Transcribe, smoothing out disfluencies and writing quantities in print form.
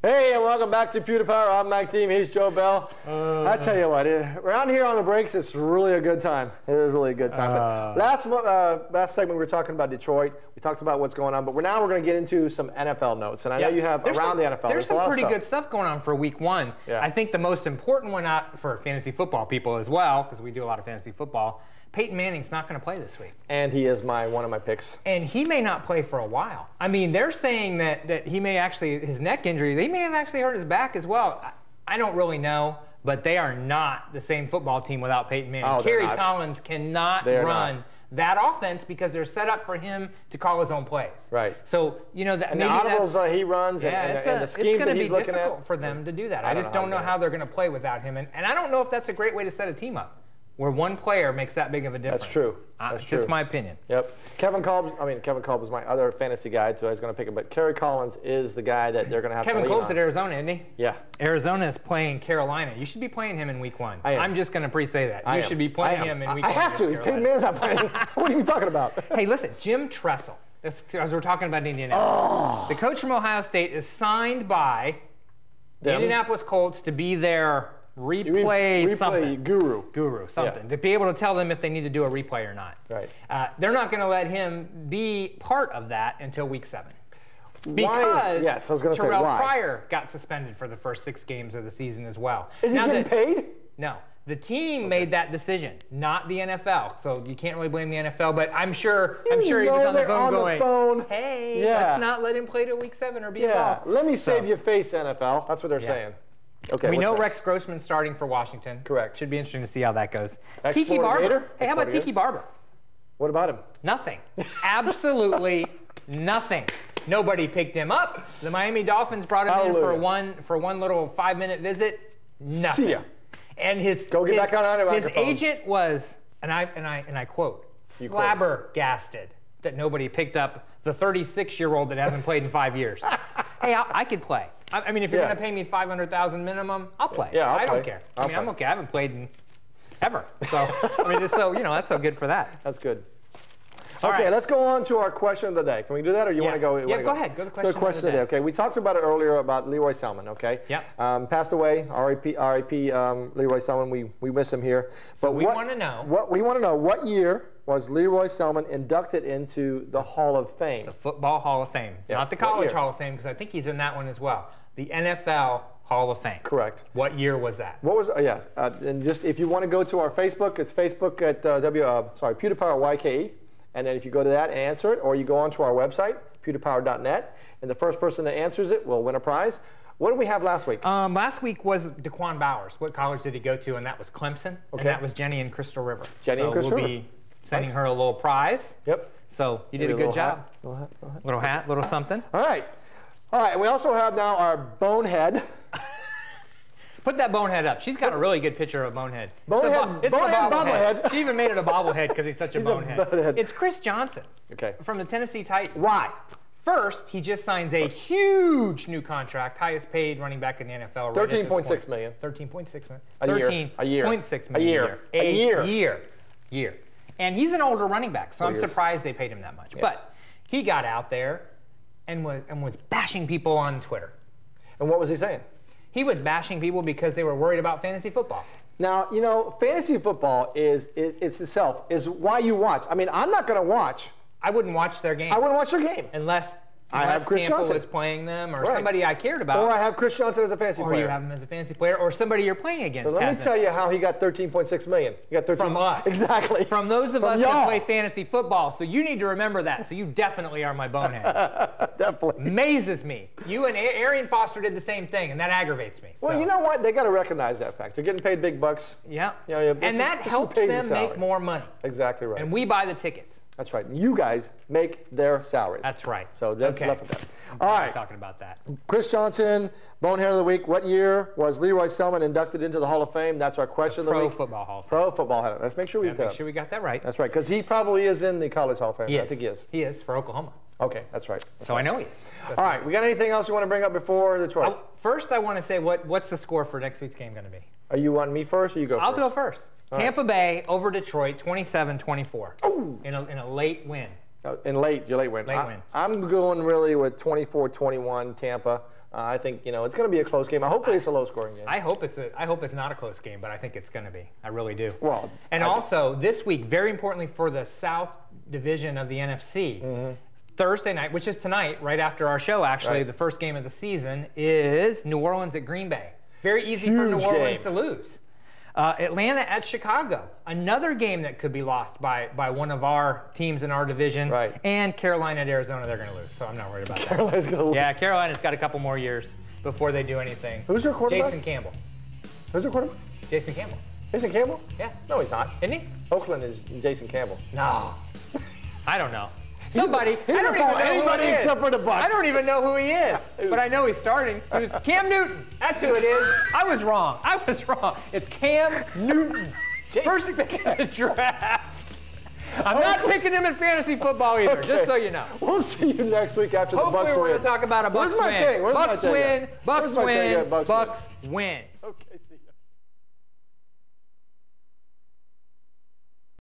Hey, and welcome back to PewDiePie. I'm Mike Deem. He's Joe Bell. I tell you what, around here on the breaks, it's really a good time. It is really a good time. But last segment, we were talking about Detroit. We talked about what's going on, but now we're going to get into some NFL notes. And I know you have the NFL. There's some pretty good stuff going on for week one. Yeah. I think the most important one for fantasy football people as well, because we do a lot of fantasy football, Peyton Manning's not going to play this week. And he is one of my picks. And he may not play for a while. I mean, they're saying that he may actually, his neck injury, they may have actually hurt his back as well. I don't really know, but they are not the same football team without Peyton Manning. Oh, Kerry Collins cannot run that offense because they're set up for him to call his own plays. Right. So, you know, that and maybe the audibles he runs and the scheme that he's looking at. It's going to be difficult for them to do that. I just don't know how they're going to play without him. And I don't know if that's a great way to set a team up, where one player makes that big of a difference. That's true. That's just my opinion. Yep. Kevin Kolb is my other fantasy guy, so I was going to pick him. But Kerry Collins is the guy that they're going to have to lean on. Kevin Kolb's at Arizona, isn't he? Yeah. Arizona is playing Carolina. You should be playing him in week one. I'm just going to pre-say that. You should be playing him in week one. I have to. He's Peyton Manning's not playing. What are you talking about? Hey, listen, Jim Tressel, as we're talking about Indianapolis, the coach from Ohio State is signed by the Indianapolis Colts to be their replay something. Guru, something. To be able to tell them if they need to do a replay or not. Right. They're not going to let him be part of that until week 7. Because yes, I was going to say Terrell why. Pryor got suspended for the first 6 games of the season as well. Is he getting paid? No. The team made that decision, not the NFL. So you can't really blame the NFL, but I'm sure he was on the phone going, hey, let's not let him play till week 7 or be involved. Let me save your face, NFL. That's what they're saying. Okay, we know Rex Grossman's starting for Washington. Correct. Should be interesting to see how that goes. Tiki Barber. Hey, how about Tiki Barber? What about him? Nothing. Absolutely nothing. Nobody picked him up. The Miami Dolphins brought him in for one little 5-minute visit. Nothing. See ya. And his agent was, and I quote, flabbergasted that nobody picked up the 36-year-old that hasn't played in 5 years. Hey, I could play. I mean, if you're going to pay me $500,000 minimum, I'll play. Yeah, I don't care. I mean, I'm okay. I haven't played in ever. So, I mean, that's so good for that. That's good. Okay, let's go on to our question of the day. Can we do that, or you want to go? Yeah, go ahead. Go to the question of the day. Okay, we talked about it earlier about Leroy Selmon. Okay. Yeah. Passed away. R.I.P. Leroy Selmon. We miss him here. But we want to know. What year was Leroy Selmon inducted into the Hall of Fame? The Football Hall of Fame, not the College Hall of Fame, because I think he's in that one as well. The NFL Hall of Fame. Correct. What year was that? What was? Yes. And just if you want to go to our Facebook, it's Facebook at PewDiePie YKE. And then if you go to that and answer it, or you go onto our website, pewdiepower.net, and the first person that answers it will win a prize. What did we have last week? Last week was Daquan Bowers. What college did he go to? And that was Clemson. Okay. And that was Jenny and Crystal River. We'll be sending her a little prize. Yep. So you did a good job. Little hat, little something. All right. And we also have now our Bonehead. Put that Bonehead up. She's got a really good picture of a Bonehead. Bonehead bobblehead. She even made it a bobblehead because he's such a bonehead. It's Chris Johnson. Okay. From the Tennessee Titans. Why? First, he just signs a huge new contract, highest paid running back in the NFL. $13.6 million. $13.6 million. A year. $13.6 million. A year. And he's an older running back, so I'm surprised they paid him that much. Yeah. But he got out there and was bashing people on Twitter. And what was he saying? He was bashing people because they were worried about fantasy football. Now, you know, fantasy football is why you watch. I mean, I'm not going to watch. I wouldn't watch their game. I wouldn't watch their game. Unless I have Chris Johnson was playing them, or somebody I cared about. Or I have Chris Johnson as a fantasy player. Or you have him as a fantasy player, or somebody you're playing against. So let me tell you how he got $13.6 million. He got from us. Exactly. From those of us that play fantasy football. So you need to remember that. So you definitely are my bonehead. Definitely. Amazes me. You and Arian Foster did the same thing, and that aggravates me. Well, you know what? They got to recognize that fact. They're getting paid big bucks. Yeah. You know, and that helps them make more money. Exactly right. And we buy the tickets. That's right. You guys make their salaries. That's right. So left with that. All right. Talking about that. Chris Johnson, Bonehead of the Week. What year was Leroy Selmon inducted into the Hall of Fame? That's our question of the week. Pro Football Hall of Fame. Pro Football Hall of Fame. Let's make sure we got that right. That's right, because he probably is in the College Hall of Fame. I think he is. He is for Oklahoma. Okay, that's right. I know he is. All right. We got anything else you want to bring up before Detroit? First, I want to say what's the score for next week's game going to be? Are you wanting me first, or you go first? I'll go first. Tampa Bay over Detroit, 27-24. In a late win. Your late win. Late win. I'm going really with 24-21 Tampa. I think it's going to be a close game. Hopefully, it's a low-scoring game. I hope it's not a close game, but I think it's going to be. I really do. Well, and also this week, very importantly for the South Division of the NFC, Thursday night, which is tonight, right after our show. Actually, the first game of the season is New Orleans at Green Bay. Very easy for New Orleans to lose. Atlanta at Chicago, another game that could be lost by one of our teams in our division. Right. And Carolina at Arizona, they're going to lose, so I'm not worried about that. Carolina's going to lose. Yeah, Carolina's got a couple more years before they do anything. Who's their quarterback? Jason Campbell. Who's their quarterback? Jason Campbell. Jason Campbell? Yeah. No, he's not. Isn't he? Oakland is Jason Campbell. No. I don't know. Somebody. He I don't even know anybody who he is. except for the Bucs. I don't even know who he is, but I know he's starting. Cam Newton. That's who it is. I was wrong. It's Cam Newton. First pick in the draft. I'm not picking him in fantasy football either, just so you know. We'll see you next week after the Bucs win. Hopefully we're going to talk about a Bucs win. Bucs win. Bucs win. Bucs win. Okay.